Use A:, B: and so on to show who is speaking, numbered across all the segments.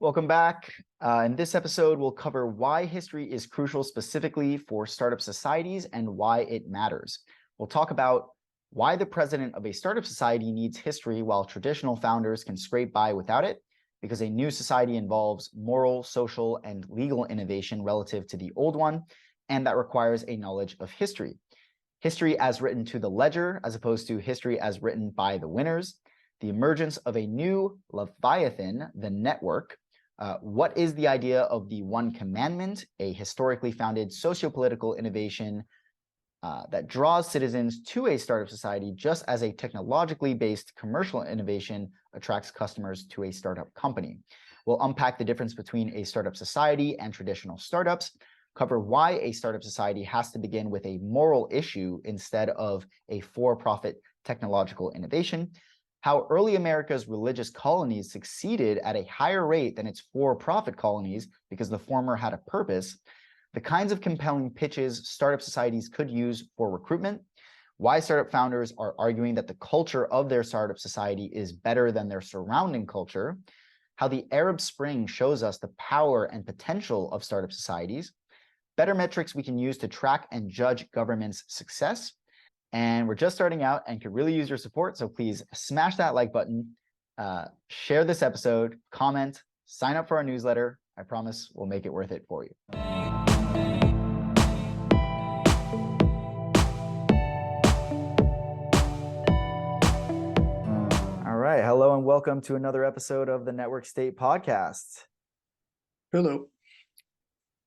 A: Welcome back. In this episode, we'll cover why history is crucial specifically for startup societies and why it matters. We'll talk about why the president of a startup society needs history while traditional founders can scrape by without it, because a new society involves moral, social, and legal innovation relative to the old one, and that requires a knowledge of history. History as written to the ledger, as opposed to history as written by the winners. The emergence of a new Leviathan, the network. What is the idea of the One Commandment, a historically founded socio-political innovation that draws citizens to a startup society, just as a technologically based commercial innovation attracts customers to a startup company? We'll unpack the difference between a startup society and traditional startups, cover why a startup society has to begin with a moral issue instead of a for-profit technological innovation, how early America's religious colonies succeeded at a higher rate than its for-profit colonies because the former had a purpose, the kinds of compelling pitches startup societies could use for recruitment, why startup founders are arguing that the culture of their startup society is better than their surrounding culture, how the Arab Spring shows us the power and potential of startup societies, better metrics we can use to track and judge government's success. And we're just starting out and could really use your support. So please smash that like button, share this episode, comment, sign up for our newsletter. I promise we'll make it worth it for you. All right. Hello and welcome to another episode of the Network State Podcast.
B: Hello.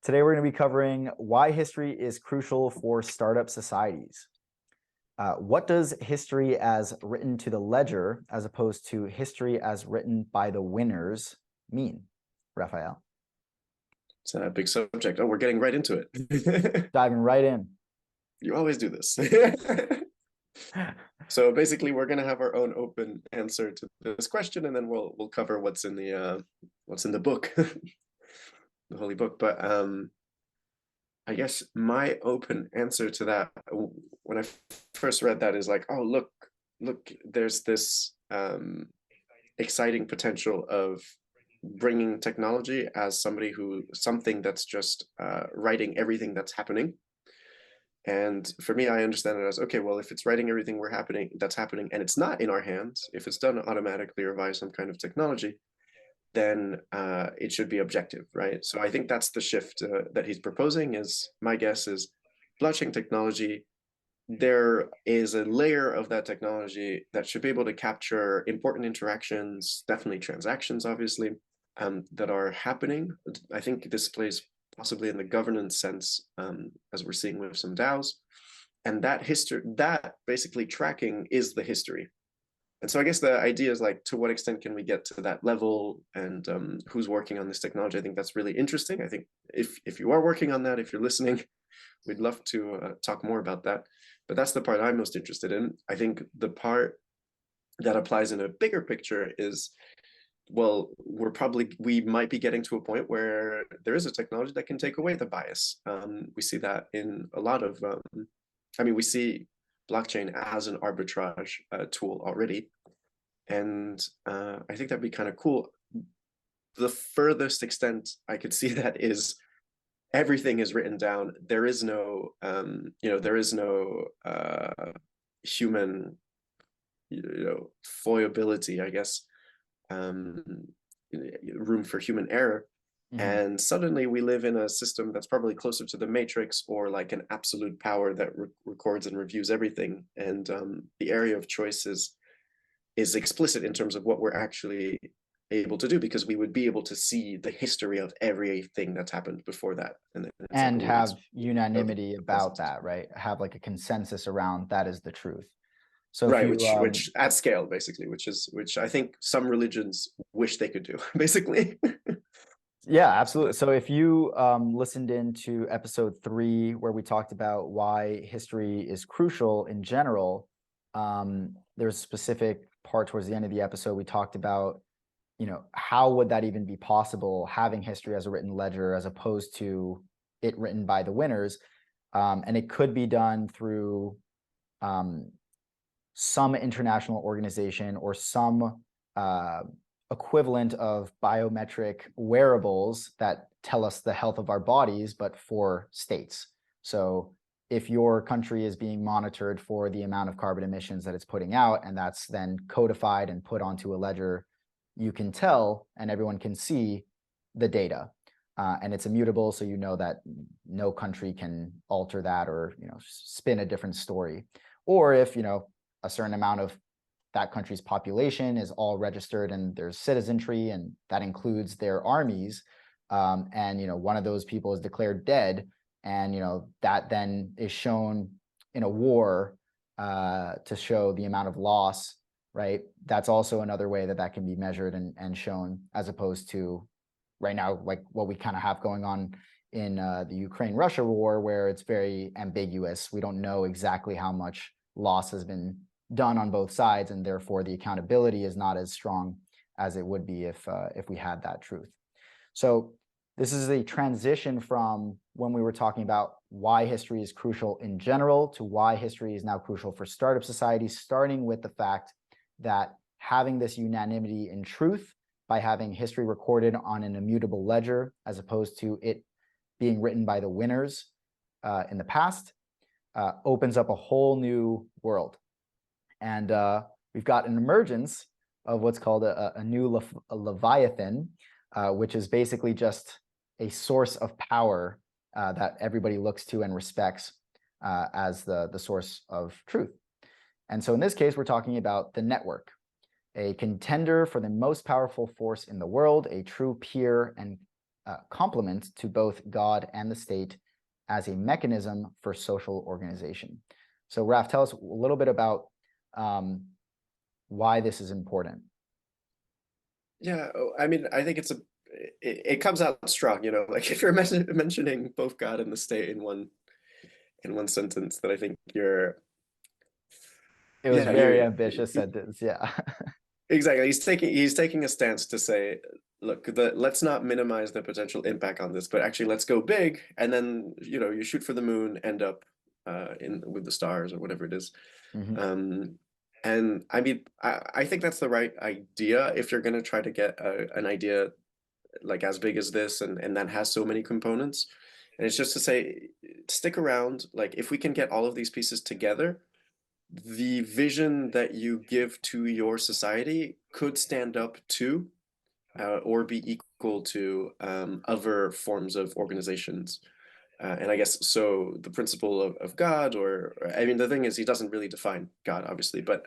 A: Today we're going to be covering why history is crucial for startup societies. What does history as written to the ledger, as opposed to history as written by the winners, mean, Raphael?
B: It's a big subject. Oh, we're getting right into it.
A: Diving right in.
B: You always do this. So basically, we're going to have our own open answer to this question, and then we'll cover what's in the book, the holy book. But I guess my open answer to that, when I first read that, is like, oh, look, there's this exciting potential of bringing technology as something that's just writing everything that's happening. And for me, I understand it as, okay, well, if it's writing everything that's happening, and it's not in our hands, if it's done automatically or via some kind of technology, then it should be objective, right? So I think that's the shift that he's proposing. Is my guess is blockchain technology, there is a layer of that technology that should be able to capture important interactions, definitely transactions, obviously, that are happening. I think this plays possibly in the governance sense, as we're seeing with some DAOs. And that basically tracking is the history. And so I guess the idea is, like, to what extent can we get to that level, and who's working on this technology? I think that's really interesting. I think if you are working on that, if you're listening, we'd love to talk more about that. But that's the part I'm most interested in. I think the part that applies in a bigger picture is, well, we might be getting to a point where there is a technology that can take away the bias. We see that in a lot of, we see blockchain as an arbitrage tool already. And I think that'd be kind of cool. The furthest extent I could see that is everything is written down. There is no, human, foyability, I guess, room for human error. Mm-hmm. And suddenly we live in a system that's probably closer to the Matrix, or like an absolute power that records and reviews everything. And the area of choice is explicit in terms of what we're actually able to do, because we would be able to see the history of everything that's happened before that,
A: and have unanimity about that, right? Have like a consensus around that is the truth. So
B: right, which at scale, basically, which I think some religions wish they could do, basically.
A: Yeah, absolutely. So if you listened into episode 3, where we talked about why history is crucial in general, there's a specific part towards the end of the episode we talked about, how would that even be possible, having history as a written ledger as opposed to it written by the winners. And it could be done through some international organization or some equivalent of biometric wearables that tell us the health of our bodies, but for states. So if your country is being monitored for the amount of carbon emissions that it's putting out, and that's then codified and put onto a ledger, you can tell and everyone can see the data. And it's immutable, so you know that no country can alter that or spin a different story. Or if a certain amount of that country's population is all registered and there's citizenry, and that includes their armies, and one of those people is declared dead, and that then is shown in a war to show the amount of loss, right? That's also another way that can be measured and shown, as opposed to right now, like what we kind of have going on in the Ukraine-Russia war, where it's very ambiguous. We don't know exactly how much loss has been done on both sides, and therefore the accountability is not as strong as it would be if we had that truth. So this is a transition from when we were talking about why history is crucial in general to why history is now crucial for startup societies, starting with the fact that having this unanimity in truth by having history recorded on an immutable ledger, as opposed to it being written by the winners in the past, opens up a whole new world. And we've got an emergence of what's called a new Leviathan, which is basically just a source of power that everybody looks to and respects as the source of truth. And so in this case, we're talking about the network, a contender for the most powerful force in the world, a true peer and complement to both God and the state as a mechanism for social organization. So Raf, tell us a little bit about why this is important.
B: Yeah, I mean, I think it comes out strong, like if you're mentioning both God and the state in one sentence, that I think you're.
A: It was very ambitious sentence, yeah.
B: Exactly. He's taking a stance to say, look, let's not minimize the potential impact on this, but actually let's go big, and then you shoot for the moon, end up with the stars or whatever it is.
A: Mm-hmm.
B: And I mean, I think that's the right idea if you're going to try to get an idea like as big as this and that has so many components. And it's just to say, stick around. Like if we can get all of these pieces together, the vision that you give to your society could stand up to or be equal to other forms of organizations. And I guess so the principle of God, or I mean, the thing is, he doesn't really define God, obviously, but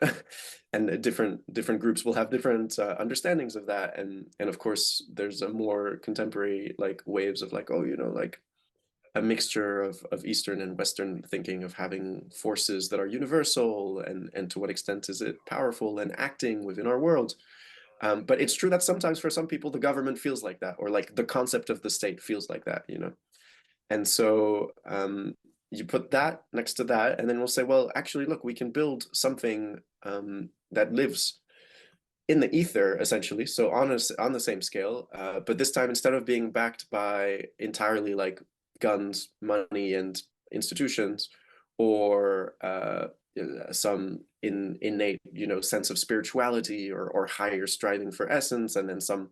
B: and different groups will have different understandings of that. And of course, there's a more contemporary like waves of like, oh, like a mixture of Eastern and Western thinking of having forces that are universal, and to what extent is it powerful and acting within our world. But it's true that sometimes for some people, the government feels like that, or like the concept of the state feels like that, And so you put that next to that, and then we'll say, well, actually, look, we can build something that lives in the ether, essentially, so on the same scale, but this time, instead of being backed by entirely like guns, money, and institutions, or some innate, sense of spirituality or higher striving for essence, and then some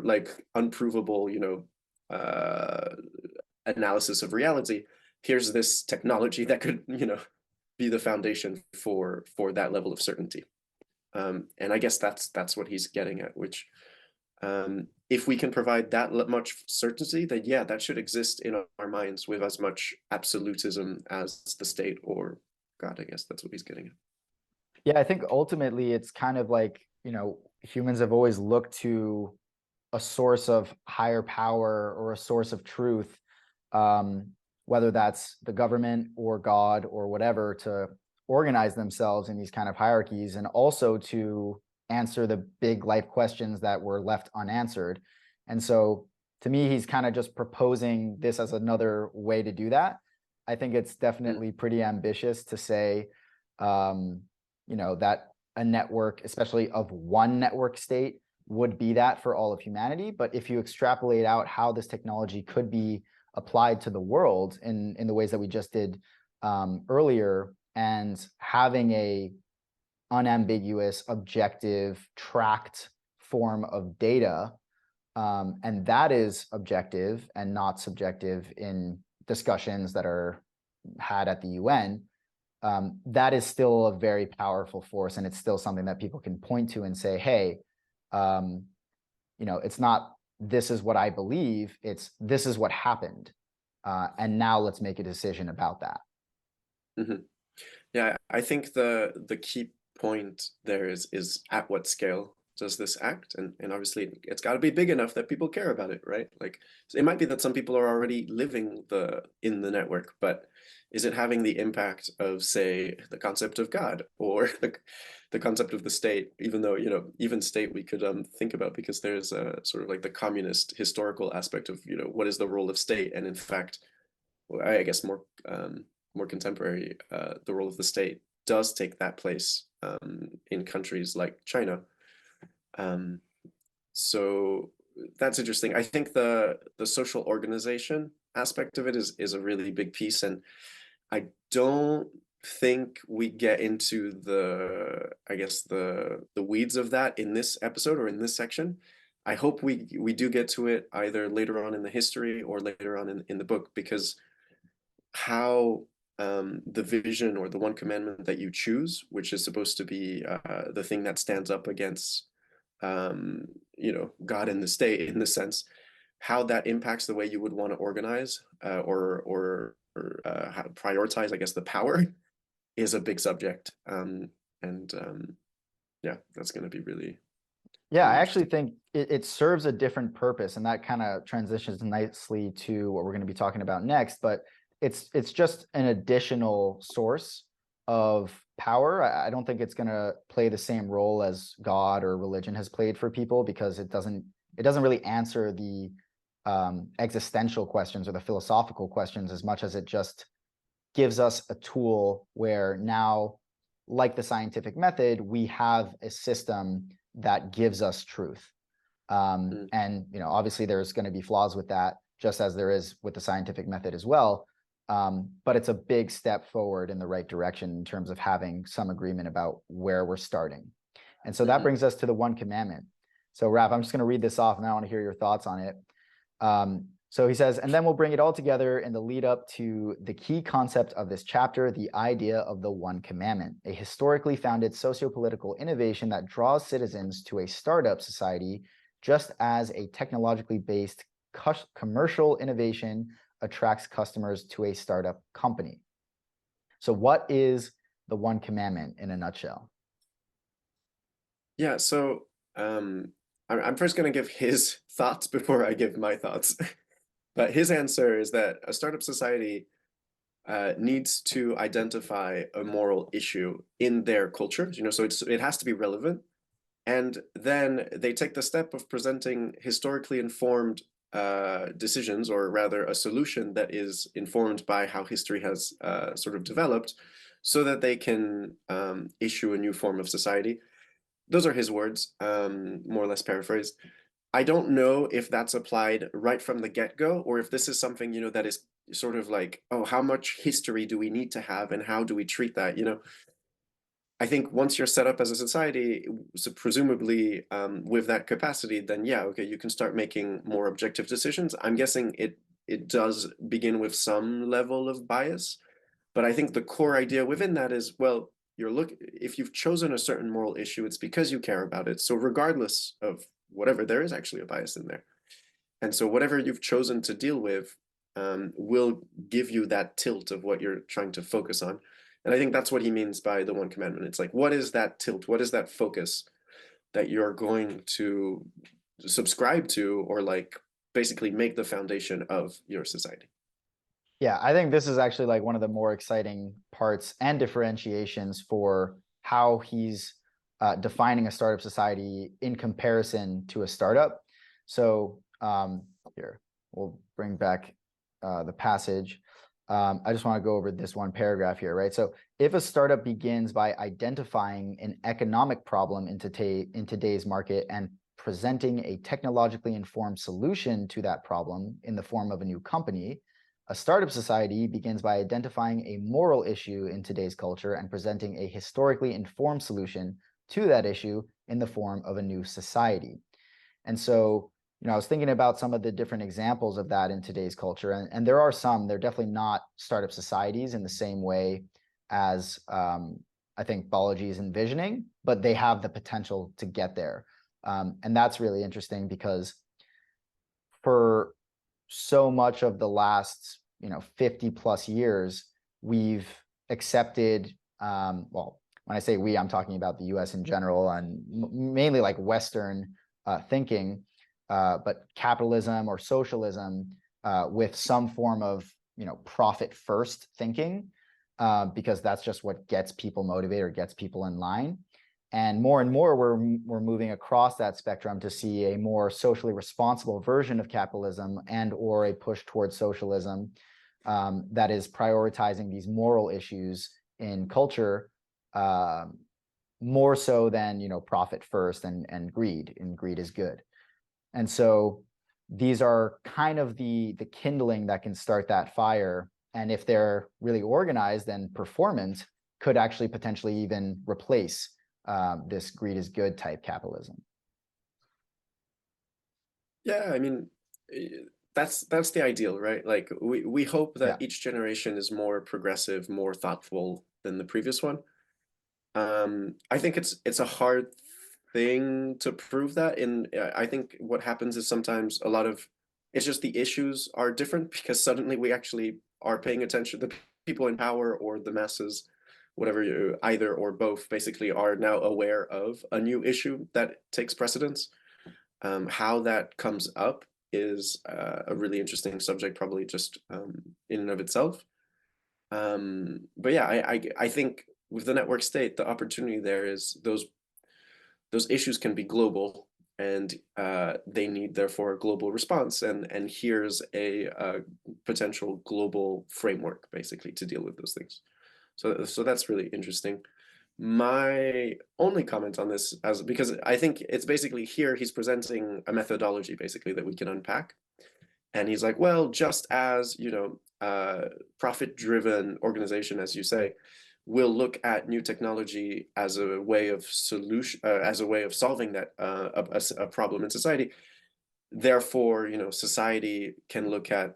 B: like unprovable, analysis of reality. Here's this technology that could, be the foundation for that level of certainty. And I guess that's what he's getting at, which if we can provide that much certainty, then yeah, that should exist in our minds with as much absolutism as the state or God. I guess that's what he's getting at.
A: Yeah, I think ultimately it's kind of like, humans have always looked to a source of higher power or a source of truth, whether that's the government or God or whatever, to organize themselves in these kind of hierarchies, and also to answer the big life questions that were left unanswered. And so to me, he's kind of just proposing this as another way to do that. I think it's definitely pretty ambitious to say, that a network, especially of one network state, would be that for all of humanity. But if you extrapolate out how this technology could be applied to the world in the ways that we just did earlier, and having a unambiguous, objective, tracked form of data. And that is objective and not subjective in discussions that are had at the UN. That is still a very powerful force, and it's still something that people can point to and say, hey, it's not this is what I believe, it's this is what happened. And now let's make a decision about that.
B: Mm-hmm. Yeah, I think the key point there is at what scale does this act? And obviously it's got to be big enough that people care about it, right? Like it might be that some people are already living in the network, but is it having the impact of, say, the concept of God or the concept of the state? Even though, even state we could think about, because there's a sort of like the communist historical aspect of, what is the role of state? And in fact, I guess more contemporary, the role of the state does take that place in countries like China. So that's interesting. I think the social organization aspect of it is a really big piece, and I don't think we get into the weeds of that in this episode or in this section. I hope we do get to it either later on in the history or later on in the book, because how the vision or the one commandment that you choose, which is supposed to be the thing that stands up against God and the state, in the sense, how that impacts the way you would want to organize or how to prioritize, I guess, the power is a big subject. Yeah, that's going to be really.
A: Yeah, I actually think it serves a different purpose, and that kind of transitions nicely to what we're going to be talking about next. But it's just an additional source of power. I don't think it's going to play the same role as God or religion has played for people, because it doesn't really answer the existential questions or the philosophical questions as much as it just gives us a tool where now, like the scientific method, we have a system that gives us truth. And obviously there's going to be flaws with that, just as there is with the scientific method as well. But it's a big step forward in the right direction in terms of having some agreement about where we're starting. And so that brings us to the one commandment. So Raph, I'm just going to read this off and I want to hear your thoughts on it. So he says, and then we'll bring it all together in the lead up to the key concept of this chapter, the idea of the one commandment, a historically founded socio-political innovation that draws citizens to a startup society, just as a technologically based commercial innovation attracts customers to a startup company. So what is the one commandment in a nutshell?
B: Yeah, so I'm first going to give his thoughts before I give my thoughts. But his answer is that a startup society needs to identify a moral issue in their culture, so it has to be relevant. And then they take the step of presenting historically informed decisions, or rather a solution that is informed by how history has sort of developed, so that they can issue a new form of society. Those are his words, more or less paraphrased. I don't know if that's applied right from the get-go, or if this is something, that is sort of like, oh, how much history do we need to have and how do we treat that? I think once you're set up as a society, so presumably with that capacity, then yeah, okay, you can start making more objective decisions. I'm guessing it does begin with some level of bias, but I think the core idea within that is, well, if you've chosen a certain moral issue, it's because you care about it. So regardless of whatever, there is actually a bias in there. And so whatever you've chosen to deal with will give you that tilt of what you're trying to focus on. And I think that's what he means by the one commandment. It's like, what is that tilt? What is that focus that you're going to subscribe to, or like basically make the foundation of your society?
A: Yeah, I think this is actually like one of the more exciting parts and differentiations for how he's defining a startup society in comparison to a startup. So here, we'll bring back the passage. I just want to go over this one paragraph here, right? So if a startup begins by identifying an economic problem in today's market and presenting a technologically informed solution to that problem in the form of a new company, A startup society begins by identifying a moral issue in today's culture and presenting a historically informed solution to that issue in the form of a new society. And so, I was thinking about some of the different examples of that in today's culture, and there are some. They're definitely not startup societies in the same way as I think Balaji is envisioning, but they have the potential to get there. And that's really interesting because for so much of the last 50 plus years, we've accepted, well, when I say we, I'm talking about the US in general and mainly like Western thinking, but capitalism or socialism with some form of profit first thinking, because that's just what gets people motivated or gets people in line. And more we're moving across that spectrum to see a more socially responsible version of capitalism and or a push towards socialism that is prioritizing these moral issues in culture more so than profit first and greed, and greed is good. And so these are kind of the kindling that can start that fire, and if they're really organized and performant, could actually potentially even replace this greed is good type capitalism.
B: Yeah, I mean, that's the ideal, right? Like we hope that
A: Yeah.
B: each generation is more progressive, more thoughtful than the previous one. I think it's a hard thing to prove that. I think what happens is sometimes a lot of it's just the issues are different because suddenly we actually are paying attention. The people in power or the masses, whatever you either or both, basically are now aware of a new issue that takes precedence. How that comes up is a really interesting subject, probably just in and of itself. But yeah, I think with the network state, the opportunity there is those issues can be global, and they need therefore a global response. And here's a potential global framework basically to deal with those things. So that's really interesting. My only comment on this, as because I think it's basically here he's presenting a methodology basically that we can unpack. And he's like, well, just as, profit-driven organization, as you say, will look at new technology as a way of solution, as a way of solving that a problem in society. Therefore, society can look at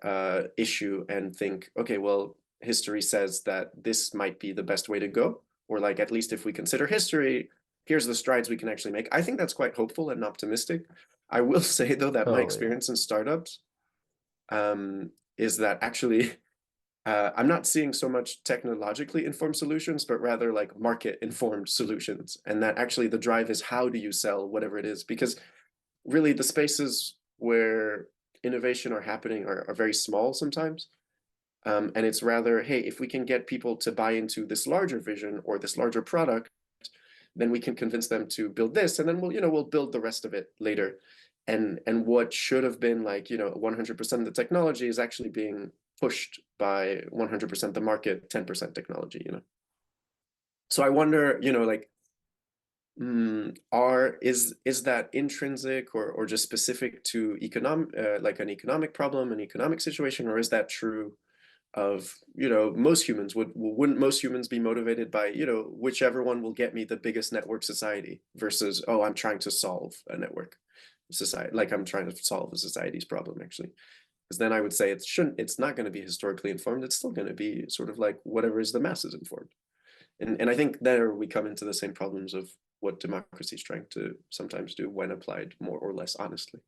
B: issue and think, okay, well, history says that this might be the best way to go, or like at least if we consider history, here's the strides we can actually make. I think that's quite hopeful and optimistic. I will say though that my
A: Totally.
B: experience in startups is that actually I'm not seeing so much technologically informed solutions, but rather like market informed solutions. And that actually the drive is how do you sell whatever it is? Because really the spaces where innovation are happening are very small sometimes. And it's rather, hey, if we can get people to buy into this larger vision or this larger product, then we can convince them to build this, and then we'll build the rest of it later. And what should have been like 100% of the technology is actually being pushed by 100% the market, 10% technology. So I wonder, like, is that intrinsic or just specific to economic, like an economic problem, an economic situation, or is that true of most humans? Wouldn't most humans be motivated by whichever one will get me the biggest network society versus, oh, I'm trying to solve a network society, like I'm trying to solve a society's problem actually? Because then I would say it's not going to be historically informed. It's still going to be sort of like whatever is the masses informed. And I think there we come into the same problems of what democracy is trying to sometimes do when applied more or less honestly.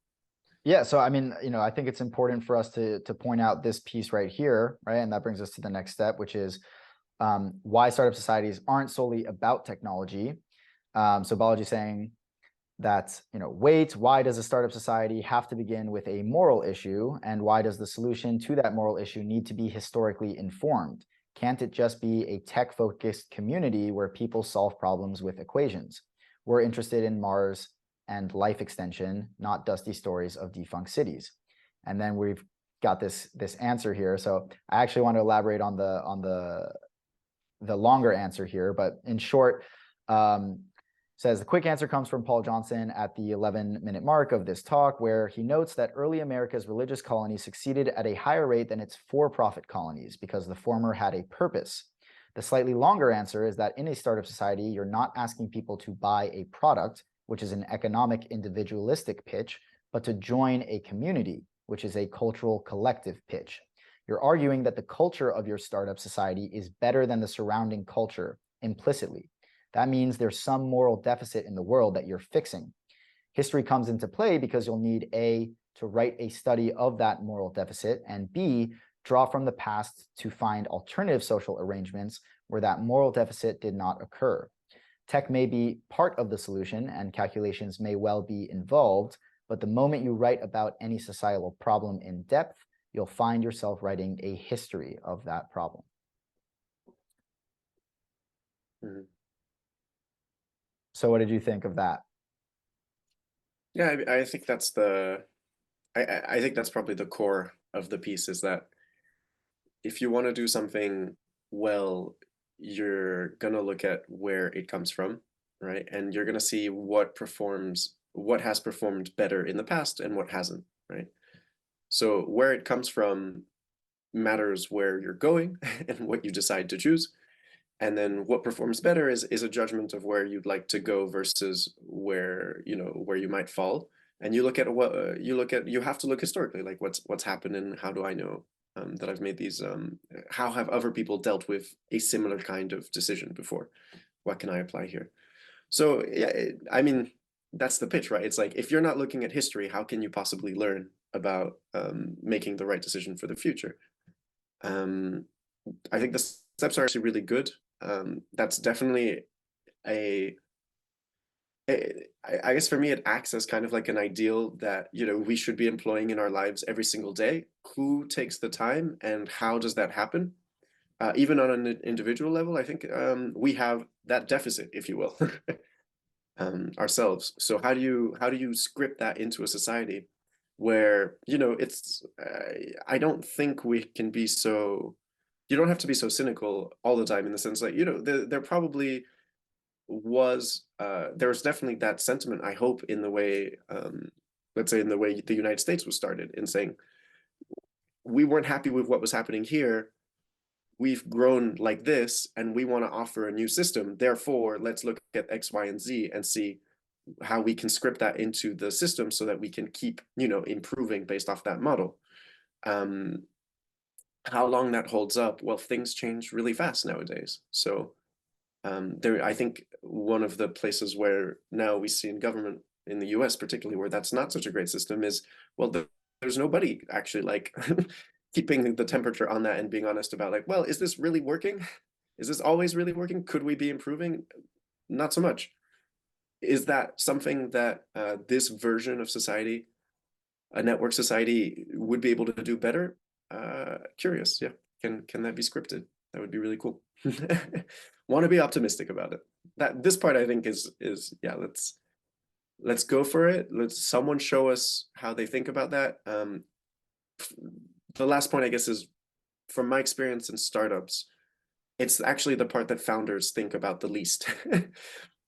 A: Yeah, so I mean, I think it's important for us to point out this piece right here, right? And that brings us to the next step, which is why startup societies aren't solely about technology. So Balaji saying that, wait, why does a startup society have to begin with a moral issue? And why does the solution to that moral issue need to be historically informed? Can't it just be a tech-focused community where people solve problems with equations? We're interested in Mars and life extension, not dusty stories of defunct cities. And then we've got this answer here. So I actually want to elaborate on the longer answer here, but in short, Says the quick answer comes from Paul Johnson at the 11-minute mark of this talk, where he notes that early America's religious colonies succeeded at a higher rate than its for-profit colonies because the former had a purpose. The slightly longer answer is that in a startup society, you're not asking people to buy a product, which is an economic individualistic pitch, but to join a community, which is a cultural collective pitch. You're arguing that the culture of your startup society is better than the surrounding culture implicitly. That means there's some moral deficit in the world that you're fixing. History comes into play because you'll need A, to write a study of that moral deficit, and B, draw from the past to find alternative social arrangements where that moral deficit did not occur. Tech may be part of the solution and calculations may well be involved, but the moment you write about any societal problem in depth, you'll find yourself writing a history of that problem.
B: Mm-hmm.
A: So what did you think of that?
B: Yeah, I think that's I think that's probably the core of the piece, is that if you want to do something well, you're gonna look at where it comes from, right? And you're gonna see what has performed better in the past and what hasn't, right? So where it comes from matters where you're going and what you decide to choose. And then what performs better is a judgment of where you'd like to go versus where you might fall. And you look at you have to look historically, like what's happened and how do I know that I've made these how have other people dealt with a similar kind of decision before? What can I apply here? So yeah, I mean, that's the pitch, right? It's like, if you're not looking at history, how can you possibly learn about making the right decision for the future? I think the steps are actually really good. That's definitely I guess for me, it acts as kind of like an ideal that, we should be employing in our lives every single day. Who takes the time and how does that happen? Even on an individual level, I think we have that deficit, if you will, ourselves. So how do you script that into a society where, it's I don't think we can be so, you don't have to be so cynical all the time, in the sense like, there probably there's definitely that sentiment, I hope, in the way, let's say in the way the United States was started, in saying we weren't happy with what was happening here, we've grown like this and we want to offer a new system, therefore let's look at X, Y, and Z and see how we can script that into the system so that we can keep improving based off that model. How long that holds up, well, things change really fast nowadays. So I think one of the places where now we see in government in the US particularly, where that's not such a great system, is, well, there's nobody actually like keeping the temperature on that and being honest about, like, well, is this really working? Is this always really working? Could we be improving? Not so much. Is that something that this version of society, a network society, would be able to do better? Curious, yeah. Can that be scripted? That would be really cool. Want to be optimistic about it. This part, I think, is yeah, let's go for it. Let's someone show us how they think about that. The last point, I guess, is from my experience in startups, it's actually the part that founders think about the least.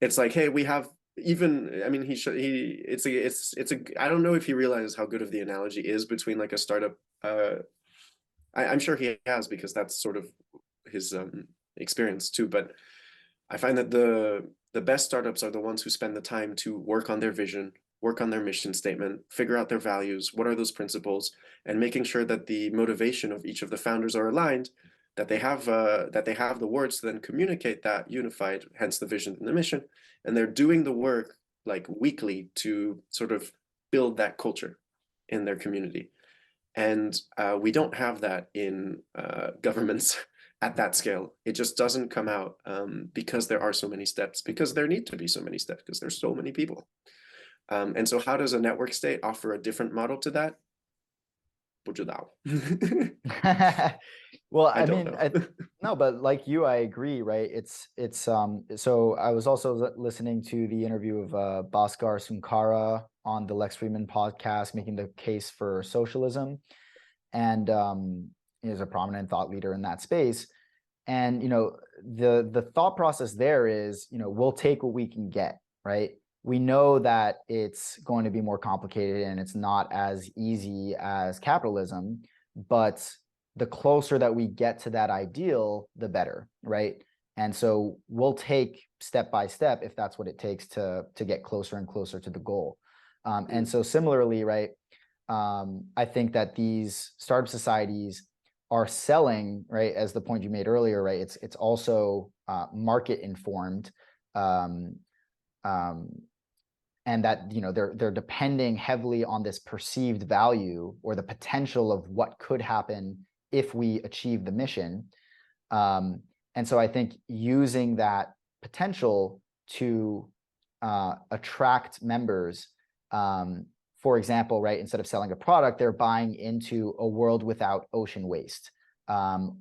B: It's like, hey, we have, even, I mean, I don't know if he realizes how good of the analogy is between like a startup. I'm sure he has, because that's sort of his experience too. But I find that the best startups are the ones who spend the time to work on their vision, work on their mission statement, figure out their values, what are those principles, and making sure that the motivation of each of the founders are aligned, that they have the words to then communicate that unified, hence the vision and the mission, and they're doing the work like weekly to sort of build that culture in their community. And we don't have that in governments at that scale. It just doesn't come out because there are so many steps, because there need to be so many steps, because there's so many people. And so how does a network state offer a different model to that?
A: Well,
B: I don't know.
A: no, but like you, I agree, right? It's so I was also listening to the interview of Bhaskar Sunkara on the Lex Fridman podcast, making the case for socialism, and is a prominent thought leader in that space. And the thought process there is, we'll take what we can get, right? We know that it's going to be more complicated and it's not as easy as capitalism, but the closer that we get to that ideal, the better, right? And so we'll take step by step if that's what it takes to get closer and closer to the goal. And so similarly, right, I think that these startup societies are selling, right, as the point you made earlier, right? It's also market informed, um, and that, you know, they're depending heavily on this perceived value or the potential of what could happen if we achieve the mission. And so I think using that potential to attract members, for example, right, instead of selling a product, they're buying into a world without ocean waste,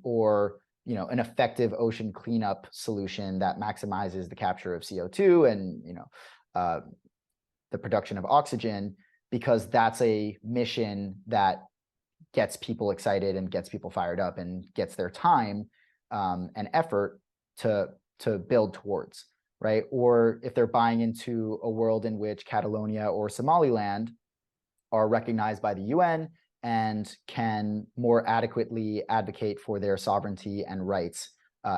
A: or, you know, an effective ocean cleanup solution that maximizes the capture of CO2 and, you know, the production of oxygen, because that's a mission that gets people excited and gets people fired up and gets their time and effort to build towards, right? Or if they're buying into a world in which Catalonia or Somaliland are recognized by the UN and can more adequately advocate for their sovereignty and rights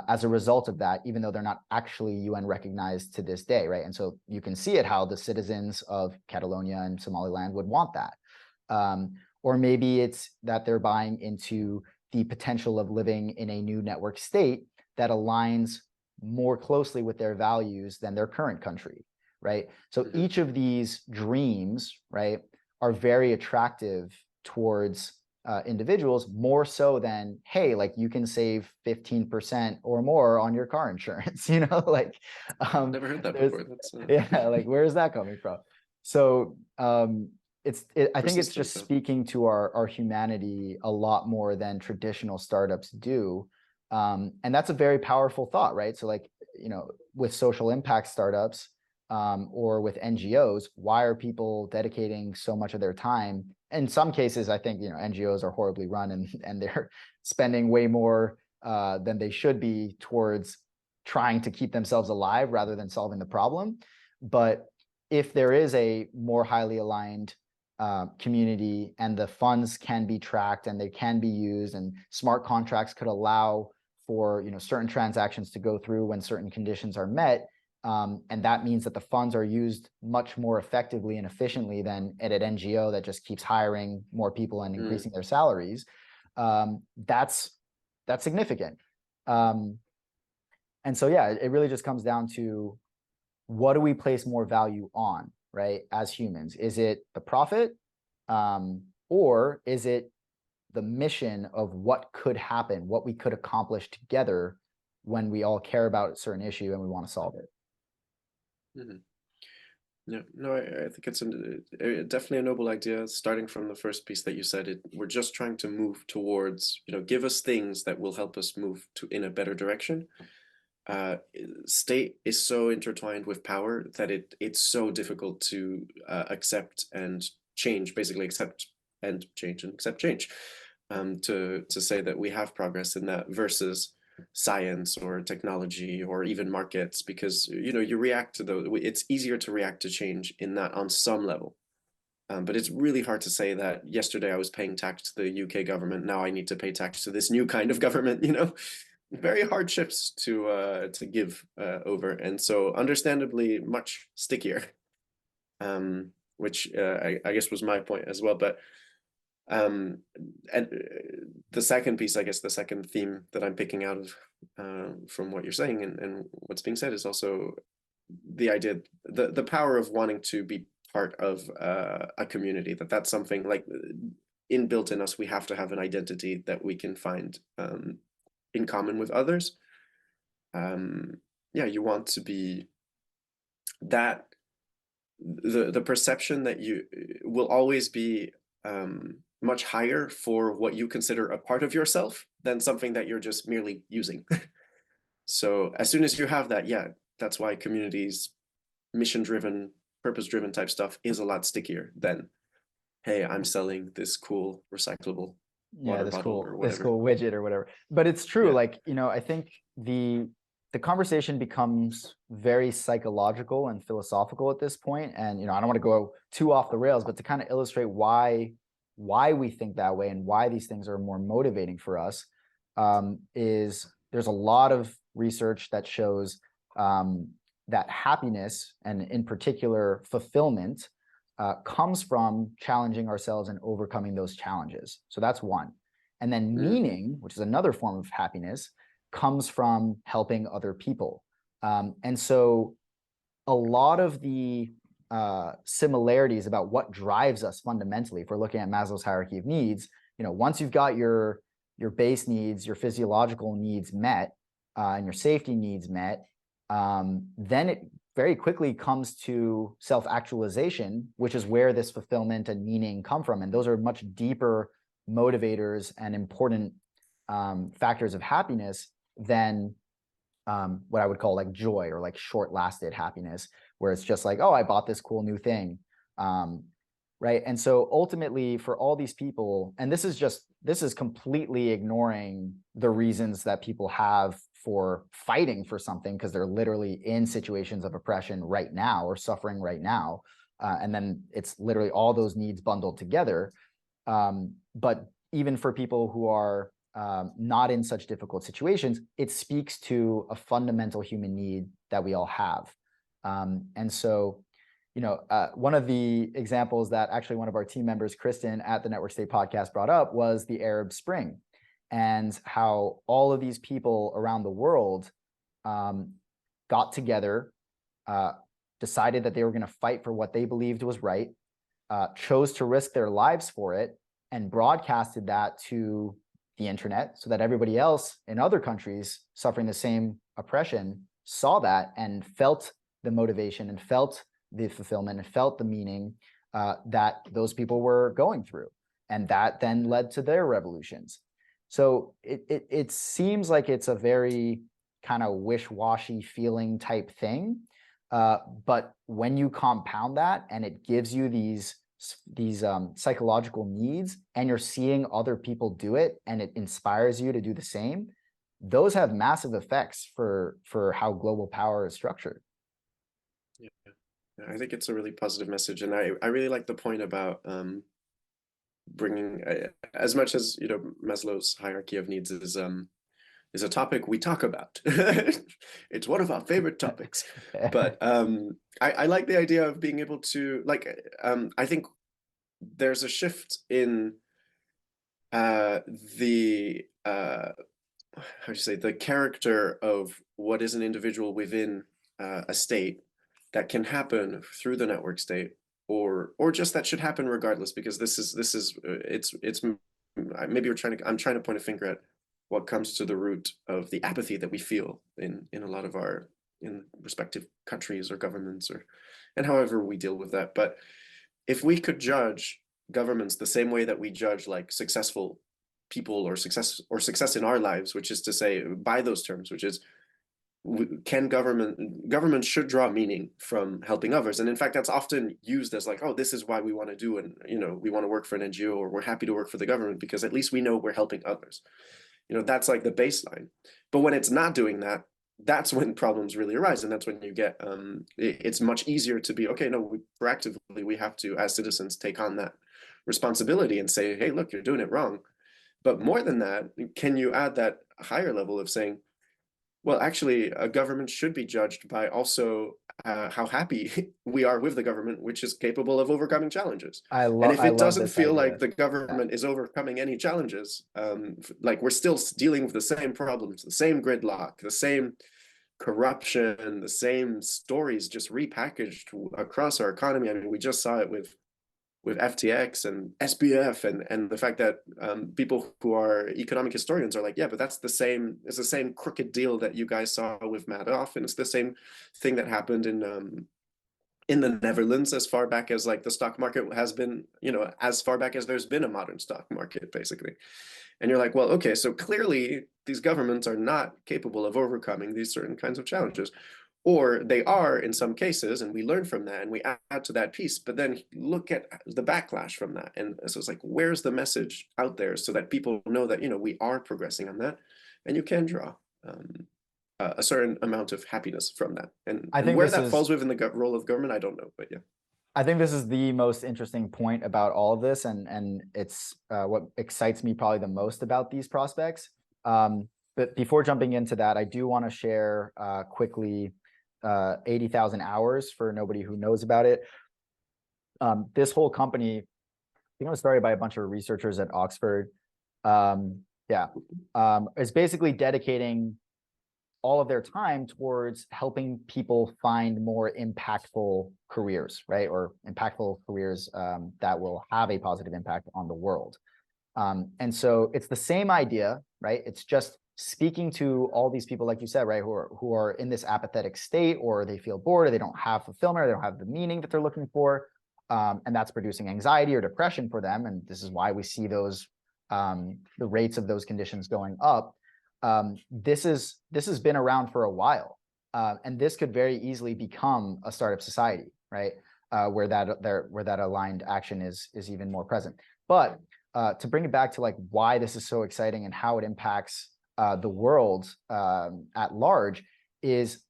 A: as a result of that, even though they're not actually UN recognized to this day, right? And so you can see it how the citizens of Catalonia and Somaliland would want that. Or maybe it's that they're buying into the potential of living in a new network state that aligns more closely with their values than their current country, right? So each of these dreams, right, are very attractive towards individuals, more so than, hey, like you can save 15% or more on your car insurance, you know, like
B: Never heard that before. That's
A: yeah, like where is that coming from? So I think it's just speaking to our humanity a lot more than traditional startups do. And that's a very powerful thought, right? So like, you know, with social impact startups or with NGOs, why are people dedicating so much of their time? In some cases, I think, you know, NGOs are horribly run and they're spending way more than they should be towards trying to keep themselves alive rather than solving the problem. But if there is a more highly aligned community and the funds can be tracked and they can be used, and smart contracts could allow for, you know, certain transactions to go through when certain conditions are met, and that means that the funds are used much more effectively and efficiently than at an NGO that just keeps hiring more people and increasing their salaries. That's significant. And so, yeah, it really just comes down to, what do we place more value on, right, as humans? Is it the profit, or is it the mission of what could happen, what we could accomplish together when we all care about a certain issue and we want to solve it?
B: Yeah, no, I think it's definitely a noble idea. Starting from the first piece that you said, we're just trying to move towards, you know, give us things that will help us move in a better direction. State is so intertwined with power that it's so difficult to accept and change, basically accept and change and accept change. To say that we have progress in that versus science or technology or even markets, because, you know, you react to those. It's easier to react to change in that on some level. But it's really hard to say that yesterday I was paying tax to the UK government, now I need to pay tax to this new kind of government, you know. Very hard shifts to give over, and so understandably much stickier, which I guess was my point as well. But and the second piece, I guess the second theme that I'm picking out of from what you're saying and what's being said is also the idea, the power of wanting to be part of a community, that's something like inbuilt in us. We have to have an identity that we can find in common with others. Yeah, you want to be that, the perception that you will always be much higher for what you consider a part of yourself than something that you're just merely using. So as soon as you have that, yeah, that's why communities, mission-driven, purpose-driven type stuff is a lot stickier than, hey, I'm selling this cool recyclable water bottle or whatever.
A: This cool widget or whatever. But it's true, like, you know, I think the conversation becomes very psychological and philosophical at this point. And I don't want to go too off the rails, but to kind of illustrate why we think that way and why these things are more motivating for us, is there's a lot of research that shows that happiness, and in particular fulfillment, comes from challenging ourselves and overcoming those challenges. So that's one. And then meaning, which is another form of happiness, comes from helping other people. And so a lot of the similarities about what drives us fundamentally, if we're looking at Maslow's hierarchy of needs, once you've got your base needs, your physiological needs met, and your safety needs met, then it very quickly comes to self-actualization, which is where this fulfillment and meaning come from. And those are much deeper motivators and important factors of happiness than what I would call like joy, or like short-lasted happiness, where it's just like, oh, I bought this cool new thing. Right. And so ultimately for all these people, and this is completely ignoring the reasons that people have for fighting for something, because they're literally in situations of oppression right now or suffering right now. And then it's literally all those needs bundled together. But even for people who are not in such difficult situations, it speaks to a fundamental human need that we all have. And so, one of the examples that actually one of our team members, Kristen, at the Network State podcast brought up was the Arab Spring, and how all of these people around the world got together, decided that they were going to fight for what they believed was right, chose to risk their lives for it, and broadcasted that to the internet so that everybody else in other countries suffering the same oppression saw that and felt the motivation and felt the fulfillment and felt the meaning that those people were going through. And that then led to their revolutions. So it seems like it's a very kind of wish-washy feeling type thing. But when you compound that and it gives you these psychological needs, and you're seeing other people do it and it inspires you to do the same, those have massive effects for how global power is structured.
B: Yeah, I think it's a really positive message, and I really like the point about bringing, as much as Maslow's hierarchy of needs is a topic we talk about. It's one of our favorite topics. But I like the idea of being able to, like, I think there's a shift in the how do you say, the character of what is an individual within a state that can happen through the network state, or just that should happen regardless, because it's maybe I'm trying to point a finger at what comes to the root of the apathy that we feel in a lot of our respective countries or governments, and however we deal with that. But if we could judge governments the same way that we judge like successful people or success in our lives, which is to say, by those terms, which is, can government should draw meaning from helping others. And in fact, that's often used as like, oh, this is why we want to do, and we want to work for an NGO, or we're happy to work for the government because at least we know we're helping others. That's like the baseline. But when it's not doing that, that's when problems really arise, and that's when you get it's much easier to be, okay, no, proactively we have to, as citizens, take on that responsibility and say, hey, look, you're doing it wrong. But more than that, can you add that higher level of saying, well, actually, a government should be judged by also how happy we are with the government, which is capable of overcoming challenges. And if it doesn't feel like the government is overcoming any challenges, like we're still dealing with the same problems, the same gridlock, the same corruption, the same stories just repackaged across our economy. I mean, we just saw it with FTX and SBF, and the fact that people who are economic historians are like, yeah, but it's the same crooked deal that you guys saw with Madoff, and it's the same thing that happened in the Netherlands as far back as like the stock market has been, as far back as there's been a modern stock market, basically. And you're like, well, okay, so clearly these governments are not capable of overcoming these certain kinds of challenges. Or they are in some cases, and we learn from that and we add to that piece, but then look at the backlash from that. And so it's like, where's the message out there so that people know that, we are progressing on that, and you can draw a certain amount of happiness from that. And
A: I think
B: where
A: this
B: that
A: is
B: falls within the role of government, I don't know, but yeah.
A: I think this is the most interesting point about all of this, and it's what excites me probably the most about these prospects. But before jumping into that, I do want to share quickly 80,000 hours for nobody who knows about it. This whole company, I think it was started by a bunch of researchers at Oxford. It's basically dedicating all of their time towards helping people find more impactful careers, right? Or impactful careers that will have a positive impact on the world. And so it's the same idea, right? It's just speaking to all these people, like you said, right, who are in this apathetic state, or they feel bored, or they don't have fulfillment, or they don't have the meaning that they're looking for. And that's producing anxiety or depression for them. And this is why we see those the rates of those conditions going up. This has been around for a while, and this could very easily become a startup society, right? Where that aligned action is even more present. But to bring it back to like why this is so exciting and how it impacts the world at large is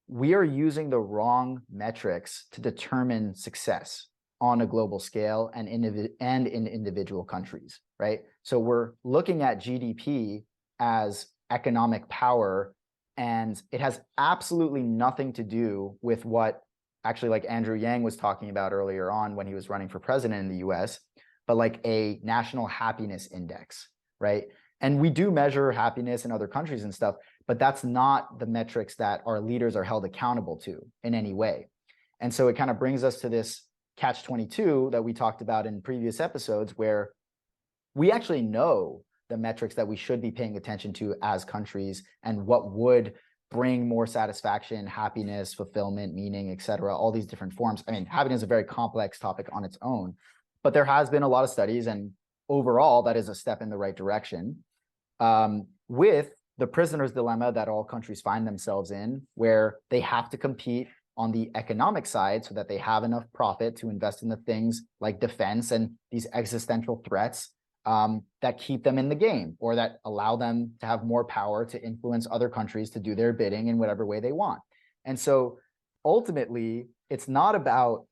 A: we are using the wrong metrics to determine success on a global scale and in individual countries, right? So we're looking at GDP as economic power, and it has absolutely nothing to do with what actually like Andrew Yang was talking about earlier on when he was running for president in the US, but like a national happiness index, right? And we do measure happiness in other countries and stuff, but that's not the metrics that our leaders are held accountable to in any way. And so it kind of brings us to this catch-22 that we talked about in previous episodes, where we actually know the metrics that we should be paying attention to as countries and what would bring more satisfaction, happiness, fulfillment, meaning, et cetera, all these different forms. I mean, happiness is a very complex topic on its own, but there has been a lot of studies, and overall, that is a step in the right direction. With the prisoner's dilemma that all countries find themselves in, where they have to compete on the economic side so that they have enough profit to invest in the things like defense and these existential threats that keep them in the game, or that allow them to have more power to influence other countries to do their bidding in whatever way they want. And so ultimately, it's not about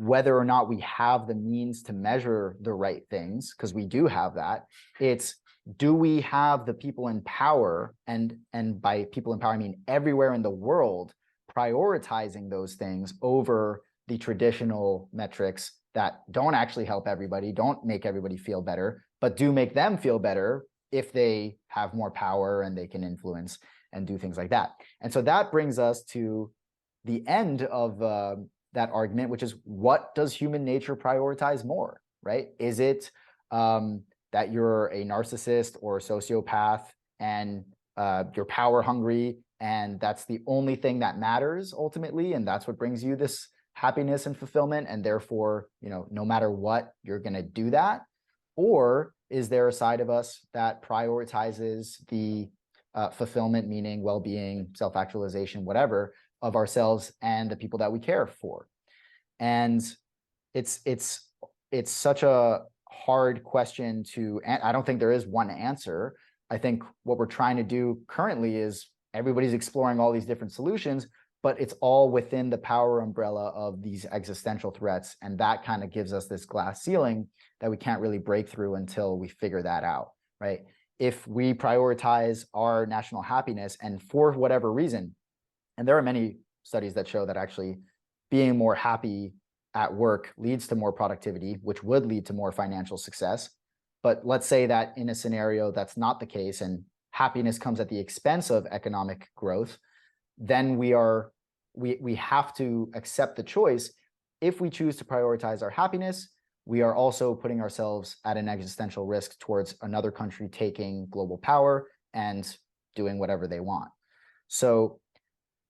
A: whether or not we have the means to measure the right things, because we do have that. It's, do we have the people in power, and by people in power, I mean everywhere in the world, prioritizing those things over the traditional metrics that don't actually help everybody, don't make everybody feel better, but do make them feel better if they have more power and they can influence and do things like that. And so that brings us to the end of that argument, which is, what does human nature prioritize more, right? Is it that you're a narcissist or a sociopath and you're power hungry, and that's the only thing that matters ultimately, and that's what brings you this happiness and fulfillment, and therefore, no matter what, you're going to do that? Or is there a side of us that prioritizes the fulfillment, meaning, well-being, self-actualization, whatever, of ourselves and the people that we care for? And it's such a hard question to, I don't think there is one answer. I think what we're trying to do currently is everybody's exploring all these different solutions, but it's all within the power umbrella of these existential threats. And that kind of gives us this glass ceiling that we can't really break through until we figure that out, right? If we prioritize our national happiness, and for whatever reason, and there are many studies that show that actually being more happy at work leads to more productivity, which would lead to more financial success. But let's say that in a scenario that's not the case, and happiness comes at the expense of economic growth, then we have to accept the choice. If we choose to prioritize our happiness, we are also putting ourselves at an existential risk towards another country taking global power and doing whatever they want. So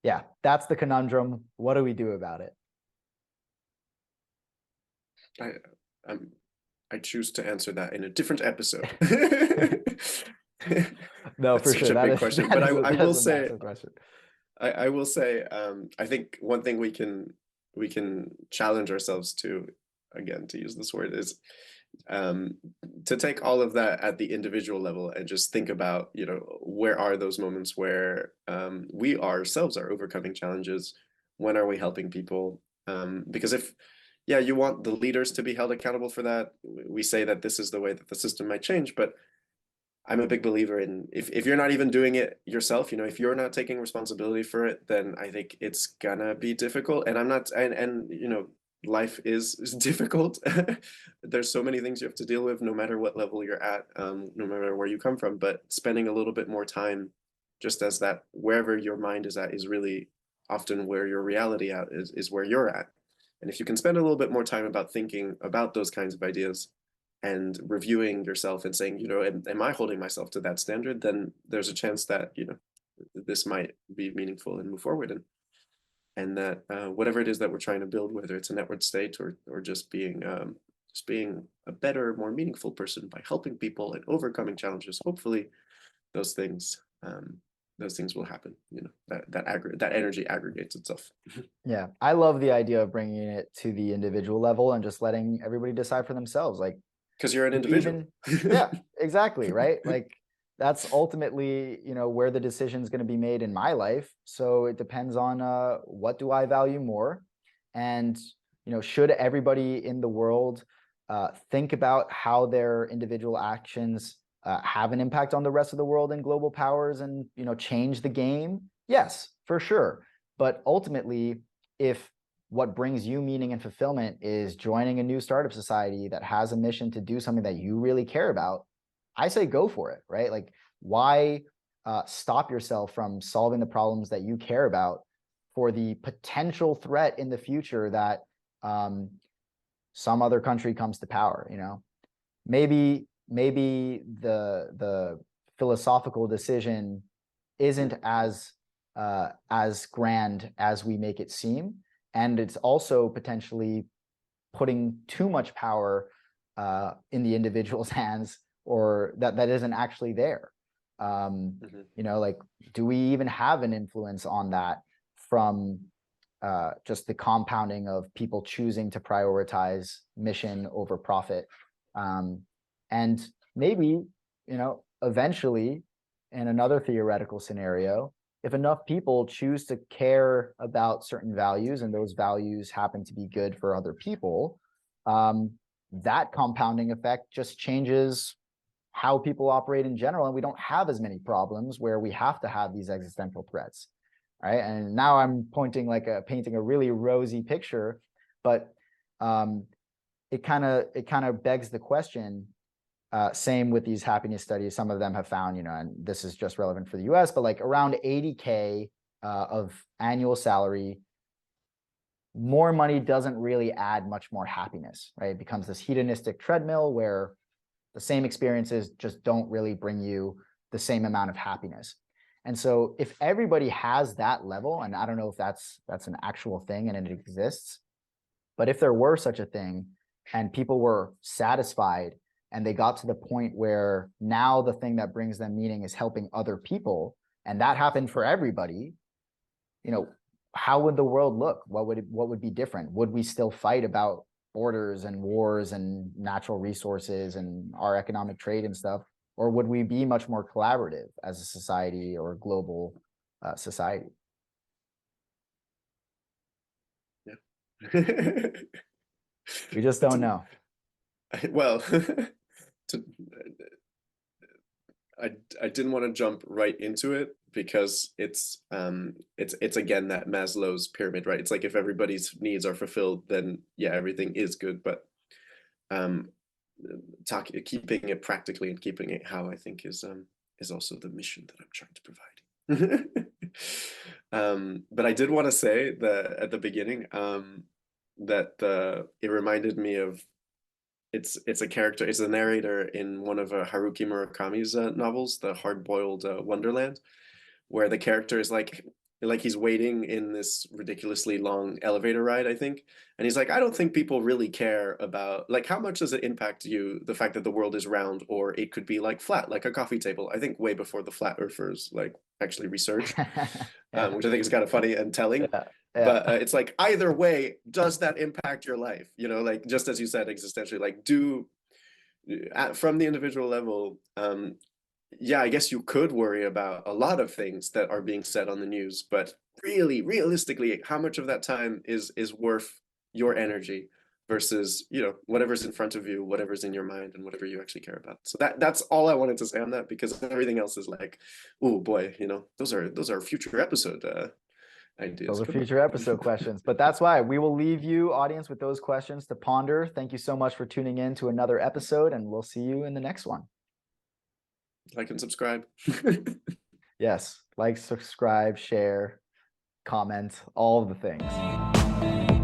A: yeah, that's the conundrum. What do we do about it?
B: I choose to answer that in a different episode.
A: No,
B: That's
A: for
B: such
A: sure.
B: a
A: That
B: big
A: is,
B: question,
A: that
B: but
A: is a,
B: I
A: that
B: will
A: is a
B: say,
A: massive question.
B: I will say, I think one thing we can challenge ourselves to again, to use this word, is um, to take all of that at the individual level and just think about, where are those moments where we ourselves are overcoming challenges? When are we helping people? Because if, yeah, you want the leaders to be held accountable for that, we say that this is the way that the system might change, but I'm a big believer in if you're not even doing it yourself, if you're not taking responsibility for it, then I think it's gonna be difficult. And I'm not, and life is difficult. There's so many things you have to deal with, no matter what level you're at, no matter where you come from. But spending a little bit more time, just as that wherever your mind is at, is really often where your reality at is where you're at. And if you can spend a little bit more time about thinking about those kinds of ideas and reviewing yourself and saying, am I holding myself to that standard? Then there's a chance that, this might be meaningful and move forward. And that whatever it is that we're trying to build, whether it's a network state or just being a better, more meaningful person by helping people and overcoming challenges, hopefully those things will happen. That energy aggregates itself.
A: Yeah, I love the idea of bringing it to the individual level and just letting everybody decide for themselves. Like,
B: Because you're an
A: if
B: individual.
A: yeah, exactly, right? Like, that's ultimately, where the decision is going to be made in my life. So it depends on what do I value more, and should everybody in the world think about how their individual actions have an impact on the rest of the world and global powers, and change the game? Yes, for sure. But ultimately, if what brings you meaning and fulfillment is joining a new startup society that has a mission to do something that you really care about, I say go for it, right? Like, why stop yourself from solving the problems that you care about for the potential threat in the future that some other country comes to power? Maybe the philosophical decision isn't as grand as we make it seem, and it's also potentially putting too much power in the individual's hands, or that isn't actually there. Like, do we even have an influence on that from just the compounding of people choosing to prioritize mission over profit? And maybe, eventually, in another theoretical scenario, if enough people choose to care about certain values and those values happen to be good for other people, that compounding effect just changes how people operate in general, and we don't have as many problems where we have to have these existential threats, right? And now I'm painting a really rosy picture, but it kind of begs the question. Same with these happiness studies. Some of them have found, and this is just relevant for the US, but like around 80K of annual salary, more money doesn't really add much more happiness, right? It becomes this hedonistic treadmill where the same experiences just don't really bring you the same amount of happiness. And so if everybody has that level, and I don't know if that's an actual thing and it exists, but if there were such a thing and people were satisfied and they got to the point where now the thing that brings them meaning is helping other people, and that happened for everybody, how would the world look? What would be different? Would we still fight about borders and wars and natural resources and our economic trade and stuff? Or would we be much more collaborative as a society or a global society?
B: Yeah.
A: We just don't know.
B: Well, I didn't want to jump right into it because it's again that Maslow's pyramid, right? It's like if everybody's needs are fulfilled, then yeah, everything is good. But keeping it practically and keeping it how I think is also the mission that I'm trying to provide. But I did want to say that at the beginning that it reminded me of it's a character, it's a narrator in one of Haruki Murakami's novels, The Hard-Boiled Wonderland, where the character is like, like he's waiting in this ridiculously long elevator ride, I think. And he's like, I don't think people really care about, like, how much does it impact you, the fact that the world is round, or it could be like flat, like a coffee table. I think way before the flat earthers like actually researched,
A: Yeah,
B: which I think is kind of funny and telling.
A: yeah, yeah.
B: But it's like, either way, does that impact your life? You know, like, just as you said, existentially, like, from the individual level, yeah, I guess you could worry about a lot of things that are being said on the news, but really, realistically, how much of that time is worth your energy versus, you know, whatever's in front of you, whatever's in your mind, and whatever you actually care about. So that's all I wanted to say on that, because everything else is like, oh boy, you know, those are future episode ideas.
A: Those are
B: Come
A: future episode questions, but that's why we will leave you, audience, with those questions to ponder. Thank you so much for tuning in to another episode, and we'll see you in the next one.
B: Like and subscribe.
A: Yes, like, subscribe, share, comment, all of the things.